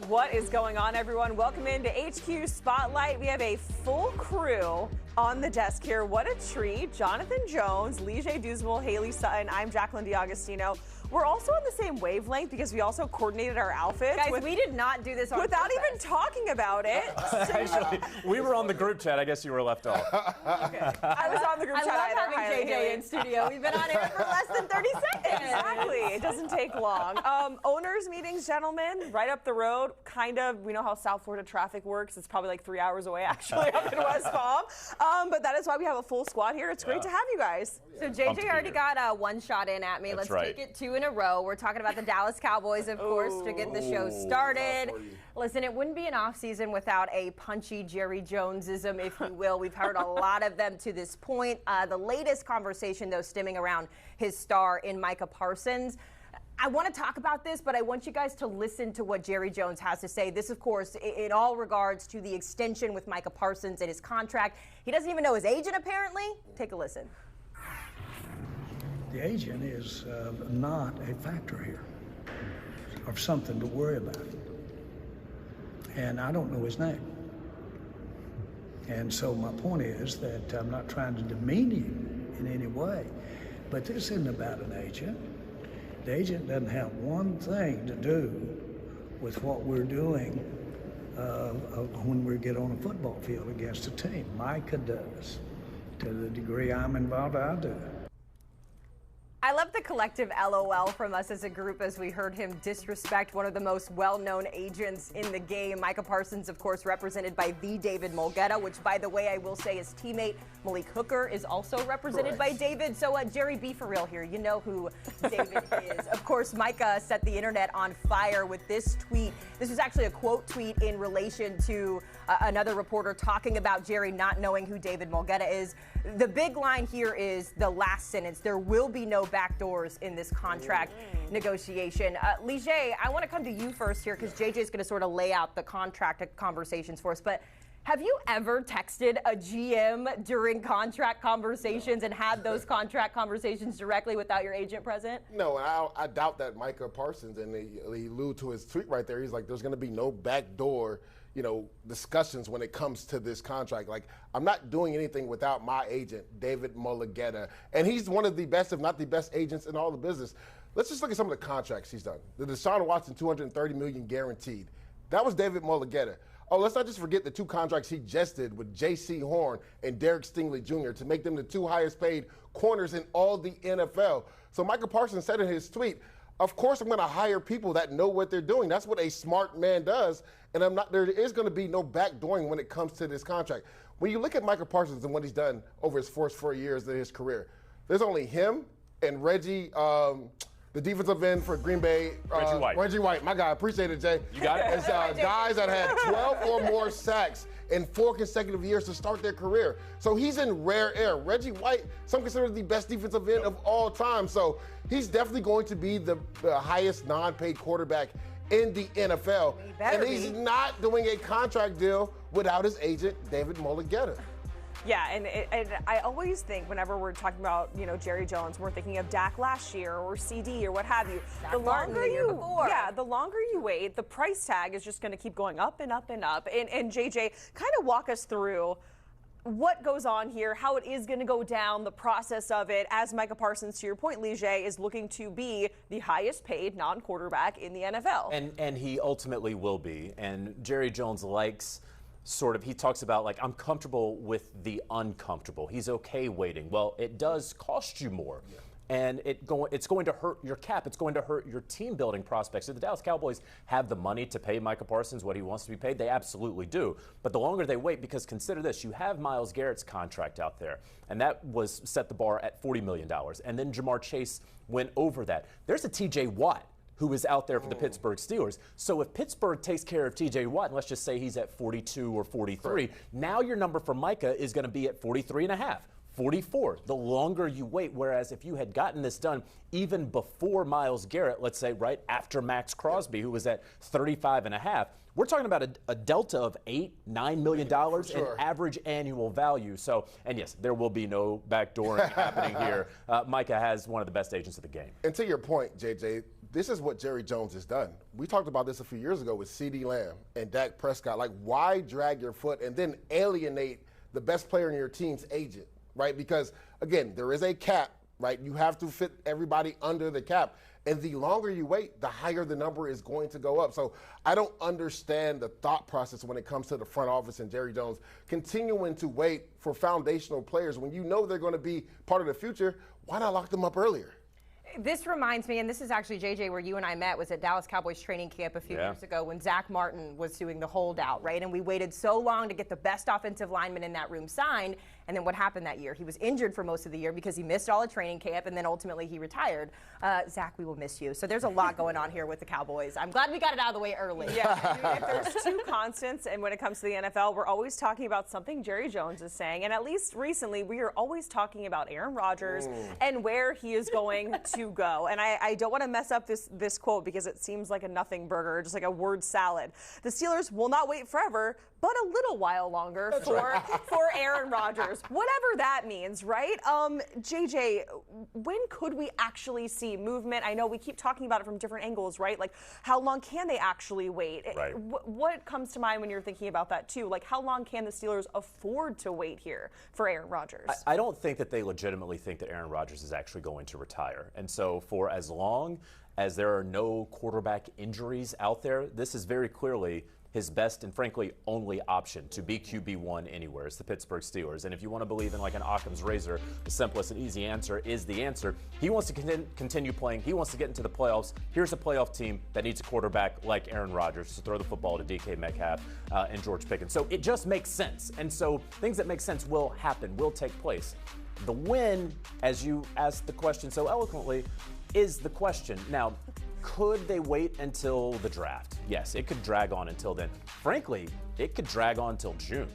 What is going on, everyone? Welcome into HQ Spotlight. We have a full crew on the desk here. What a treat. Jonathan Jones, Leger Douzable, Haley Sutton. I'm Jacqueline D'Agostino. We're also on the same wavelength because we also coordinated our outfits. Guys, we did not do this on without purpose. even talking about it. Actually, we were on the group chat. I guess you were left off. Okay. I was on the group chat. I love having JJ in studio. We've been on air for less than 30 seconds. Exactly. It doesn't take long. Owners meetings, gentlemen, right up the road. Kind of, we know how South Florida traffic works. It's probably like 3 hours away, actually, up in West Palm. But that is why we have a full squad here. It's great to have you guys. So JJ already got one shot in at me. That's Let's right. take it 2 in a row. We're talking about the Dallas Cowboys, of course, to get the show started. Listen, it wouldn't be an offseason without a punchy Jerry Jonesism, if you will. We've heard a lot of them to this point. The latest conversation, though, stemming around his star in Micah Parsons. I want to talk about this, but I want you guys to listen to what Jerry Jones has to say. This, of course, in all regards to the extension with Micah Parsons and his contract. He doesn't even know his agent, apparently. Take a listen. The agent is not a factor here, or something to worry about. And I don't know his name. And so my point is that I'm not trying to demean him in any way, but this isn't about an agent. The agent doesn't have one thing to do with what we're doing when we get on a football field against a team. Micah does. To the degree I'm involved, I do. I love the collective LOL from us as a group as we heard him disrespect one of the most well-known agents in the game. Micah Parsons, of course, represented by the David Mulgeta, which, by the way, I will say his teammate Malik Hooker is also represented by David. So, Jerry, be for real here. You know who David is. Of course, Micah set the internet on fire with this tweet. This was actually a quote tweet in relation to another reporter talking about Jerry not knowing who David Mulgeta is. The big line here is the last sentence. There will be no backdoors in this contract negotiation. Leger, I want to come to you first here because JJ is going to sort of lay out the contract conversations for us. But have you ever texted a GM during contract conversations and had those contract conversations directly without your agent present? No, I doubt that Micah Parsons, and he alluded to his tweet right there. He's like, there's going to be no backdoor, discussions when it comes to this contract. Like, I'm not doing anything without my agent, David Mulgeta. And he's one of the best, if not the best agents in all the business. Let's just look at some of the contracts he's done. The Deshaun Watson, $230 million guaranteed. That was David Mulgeta. Oh, let's not just forget the 2 contracts he just did with J.C. Horn and Derek Stingley Jr. to make them the 2 highest paid corners in all the NFL. So Micah Parsons said in his tweet, of course I'm going to hire people that know what they're doing. That's what a smart man does. And there is going to be no backdooring when it comes to this contract. When you look at Micah Parsons and what he's done over his first 4 years of his career, there's only him and Reggie, the defensive end for Green Bay. Reggie White. My guy. Appreciate it, Jay. You got it. It's guys that had 12 or more sacks in 4 consecutive years to start their career. So he's in rare air. Reggie White, some consider the best defensive end of all time. So he's definitely going to be the highest non-paid quarterback in the NFL. And he's not doing a contract deal without his agent, David Mulgeta. Yeah, and I always think whenever we're talking about, Jerry Jones, we're thinking of Dak last year or CD or what have you. The longer you wait, the price tag is just going to keep going up and up and up. And JJ, kind of walk us through what goes on here, how it is going to go down, the process of it, as Micah Parsons, to your point, Leger, is looking to be the highest paid non-quarterback in the NFL. And he ultimately will be. And Jerry Jones likes he talks about, like, I'm comfortable with the uncomfortable. He's okay waiting. Well, it does cost you more. Yeah. And it's going to hurt your cap. It's going to hurt your team building prospects. If the Dallas Cowboys have the money to pay Micah Parsons what he wants to be paid, they absolutely do. But the longer they wait, because consider this, you have Myles Garrett's contract out there, and that was set the bar at $40 million. And then Jamar Chase went over that. There's a TJ Watt who is out there for the Pittsburgh Steelers. So if Pittsburgh takes care of TJ Watt, and let's just say he's at 42 or 43, now your number for Micah is going to be at 43.5. 44, the longer you wait, whereas if you had gotten this done even before Myles Garrett, let's say right after Max Crosby, who was at 35.5, we're talking about a delta of $8-9 million in average annual value. So, and yes, there will be no backdooring happening here. Micah has one of the best agents of the game. And to your point, JJ, this is what Jerry Jones has done. We talked about this a few years ago with CeeDee Lamb and Dak Prescott. Like, why drag your foot and then alienate the best player in your team's agent, right? Because, again, there is a cap, right? You have to fit everybody under the cap. And the longer you wait, the higher the number is going to go up. So I don't understand the thought process when it comes to the front office and Jerry Jones continuing to wait for foundational players when you know they're going to be part of the future. Why not lock them up earlier? This reminds me, and this is actually, JJ, where you and I met, was at Dallas Cowboys training camp a few years ago when Zach Martin was doing the holdout, right? And we waited so long to get the best offensive lineman in that room signed. And then what happened that year? He was injured for most of the year because he missed all of training camp, and then ultimately he retired. Zach, we will miss you. So there's a lot going on here with the Cowboys. I'm glad we got it out of the way early. Yeah, if there's two constants, and when it comes to the NFL, we're always talking about something Jerry Jones is saying. And at least recently, we are always talking about Aaron Rodgers and where he is going to go. And I don't want to mess up this quote because it seems like a nothing burger, just like a word salad. The Steelers will not wait forever, but a little while longer for Aaron Rodgers, whatever that means, right? JJ, when could we actually see movement? I know we keep talking about it from different angles, right? Like, how long can they actually wait? Right. What comes to mind when you're thinking about that, too? Like, how long can the Steelers afford to wait here for Aaron Rodgers? I don't think that they legitimately think that Aaron Rodgers is actually going to retire. And so for as long as there are no quarterback injuries out there, this is very clearly his best and frankly only option to be QB1 anywhere. It's the Pittsburgh Steelers. And if you want to believe in like an Occam's razor, the simplest and easy answer is the answer. He wants to continue playing. He wants to get into the playoffs. Here's a playoff team that needs a quarterback like Aaron Rodgers to throw the football to DK Metcalf and George Pickens. So it just makes sense. And so things that make sense will happen, will take place. The when, as you asked the question so eloquently, is the question. Now, could they wait until the draft? Yes, it could drag on until then. Frankly, it could drag on until June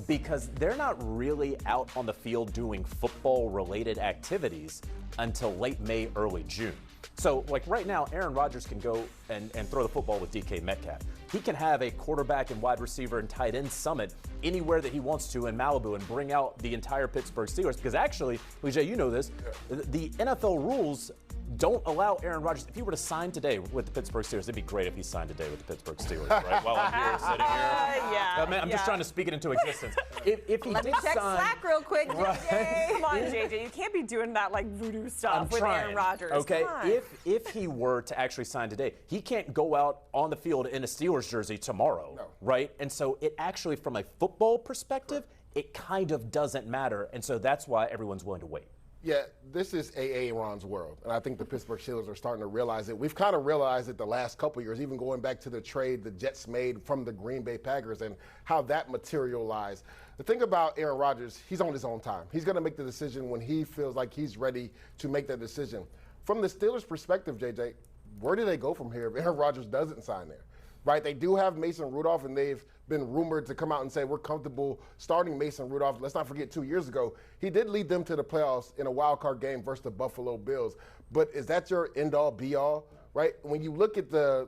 because they're not really out on the field doing football-related activities until late May, early June. So, like right now, Aaron Rodgers can go and throw the football with DK Metcalf. He can have a quarterback and wide receiver and tight end summit anywhere that he wants to in Malibu and bring out the entire Pittsburgh Steelers. Because actually, Lijay, you know this, the NFL rules don't allow Aaron Rodgers. If he were to sign today with the Pittsburgh Steelers, it'd be great if he signed today with the Pittsburgh Steelers, right? While I'm here, sitting here. I'm just trying to speak it into existence. If he Let me check Slack real quick, JJ. Come on, JJ. You can't be doing that like voodoo stuff with Aaron Rodgers. Okay, if he were to actually sign today, he can't go out on the field in a Steelers jersey tomorrow, right? And so it actually, from a football perspective, it kind of doesn't matter. And so that's why everyone's willing to wait. Yeah, this is Aaron's world, and I think the Pittsburgh Steelers are starting to realize it. We've kind of realized it the last couple of years, even going back to the trade the Jets made from the Green Bay Packers and how that materialized. The thing about Aaron Rodgers, he's on his own time. He's going to make the decision when he feels like he's ready to make that decision. From the Steelers' perspective, JJ, where do they go from here if Aaron Rodgers doesn't sign there? Right, they do have Mason Rudolph, and they've been rumored to come out and say we're comfortable starting Mason Rudolph. Let's not forget 2 years ago, he did lead them to the playoffs in a wild card game versus the Buffalo Bills. But is that your end-all, be-all? Right? When you look at the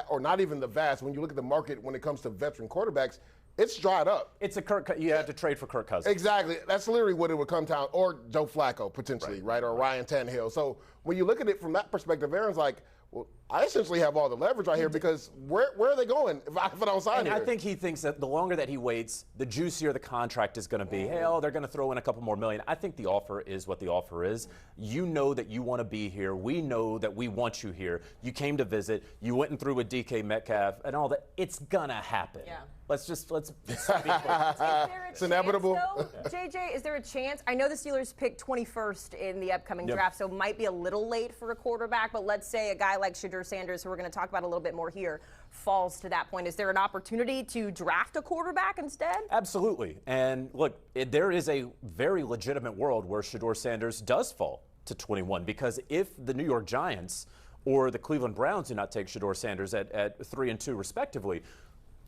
or not even the vast, when you look at the market when it comes to veteran quarterbacks, it's dried up. It's you have to trade for Kirk Cousins. Exactly. That's literally what it would come down, or Joe Flacco potentially, right? Or Ryan Tannehill. So when you look at it from that perspective, Aaron's like, well, I essentially have all the leverage right here because where are they going if I don't sign here? I think he thinks that the longer that he waits, the juicier the contract is going to be. Hey, they're going to throw in a couple more million. I think the offer is what the offer is. You know that you want to be here. We know that we want you here. You came to visit. You went and threw with DK Metcalf and all that. It's going to happen. Yeah. Let's speak. It's inevitable. Though, JJ, is there a chance? I know the Steelers picked 21st in the upcoming draft, so it might be a little late for a quarterback, but let's say a guy like Shedeur Sanders, who we're going to talk about a little bit more here, falls to that point. Is there an opportunity to draft a quarterback instead? Absolutely. And look, there is a very legitimate world where Shedeur Sanders does fall to 21, because if the New York Giants or the Cleveland Browns do not take Shedeur Sanders at 3 and 2 respectively,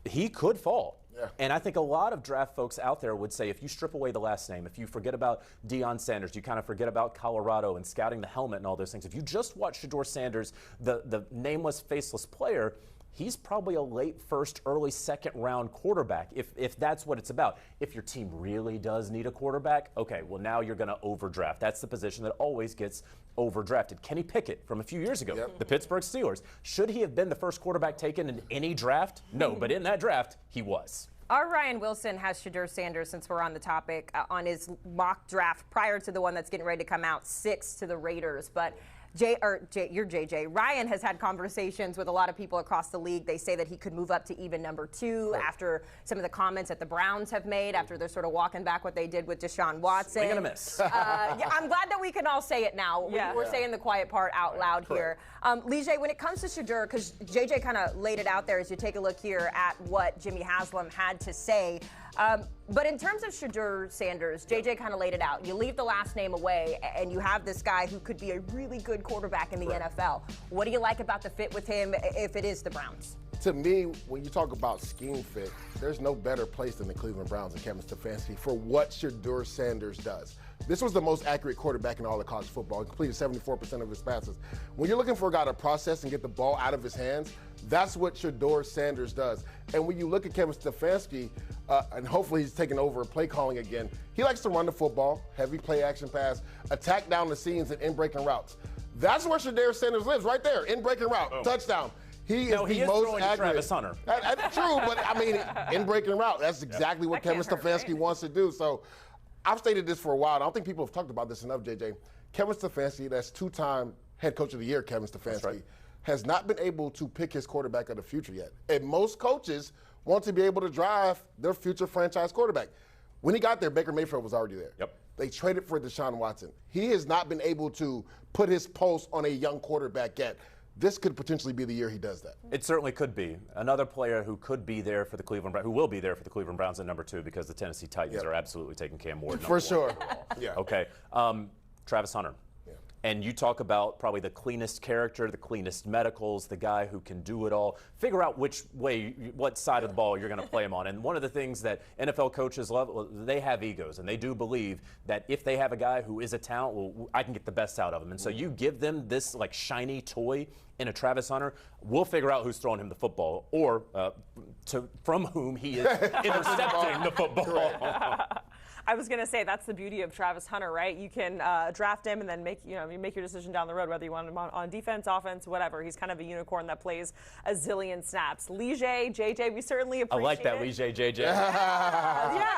he could fall. Yeah. And I think a lot of draft folks out there would say if you strip away the last name, if you forget about Deion Sanders, you kind of forget about Colorado and scouting the helmet and all those things, if you just watch Shedeur Sanders, the nameless, faceless player, he's probably a late first, early second round quarterback if that's what it's about. If your team really does need a quarterback, okay, well now you're going to overdraft. That's the position that always gets overdrafted. Kenny Pickett from a few years ago, the Pittsburgh Steelers. Should he have been the first quarterback taken in any draft? No, but in that draft, he was. Our Ryan Wilson has Shedeur Sanders, since we're on the topic, on his mock draft prior to the one that's getting ready to come out, 6 to the Raiders. But you're JJ. Ryan has had conversations with a lot of people across the league. They say that he could move up to even number 2 after some of the comments that the Browns have made after they're sort of walking back what they did with Deshaun Watson. Swing and a miss. I'm glad that we can all say it now. We're saying the quiet part out loud here. Leger, when it comes to Shedeur, because JJ kind of laid it out there as you take a look here at what Jimmy Haslam had to say. But in terms of Shedeur Sanders, JJ kind of laid it out. You leave the last name away, and you have this guy who could be a really good quarterback in the NFL. What do you like about the fit with him if it is the Browns? To me, when you talk about scheme fit, there's no better place than the Cleveland Browns and Kevin Stefanski for what Shedeur Sanders does. This was the most accurate quarterback in all of college football. He completed 74% of his passes. When you're looking for a guy to process and get the ball out of his hands, that's what Shedeur Sanders does. And when you look at Kevin Stefanski, and hopefully he's taking over play calling again, he likes to run the football, heavy play action pass, attack down the seams and in-breaking routes. That's where Shedeur Sanders lives, right there, in-breaking route, touchdown. He is the most accurate. Travis Hunter. That's true, but I mean, in-breaking route, that's exactly what Kevin Stefanski wants to do. So I've stated this for a while. I don't think people have talked about this enough, JJ. Kevin Stefanski, that's 2-time head coach of the year, Kevin Stefanski, has not been able to pick his quarterback of the future yet. And most coaches want to be able to drive their future franchise quarterback. When he got there, Baker Mayfield was already there. They traded for Deshaun Watson. He has not been able to put his pulse on a young quarterback yet. This could potentially be the year he does that. It certainly could be. Another player who could be there for the Cleveland Browns, who will be there for the Cleveland Browns at number 2 because the Tennessee Titans are absolutely taking Cam Ward. For sure. Okay. Travis Hunter. And you talk about probably the cleanest character, the cleanest medicals, the guy who can do it all. Figure out which way, what side of the ball you're going to play him on. And one of the things that NFL coaches love, they have egos, and they do believe that if they have a guy who is a talent, well, I can get the best out of him. And so you give them this like shiny toy in a Travis Hunter, we'll figure out who's throwing him the football or from whom he is intercepting the football. I was going to say that's the beauty of Travis Hunter, right? You can draft him and then make your decision down the road whether you want him on defense, offense, whatever. He's kind of a unicorn that plays a zillion snaps. Leger, JJ, we certainly appreciate it. I like that, Leger, JJ. Yeah,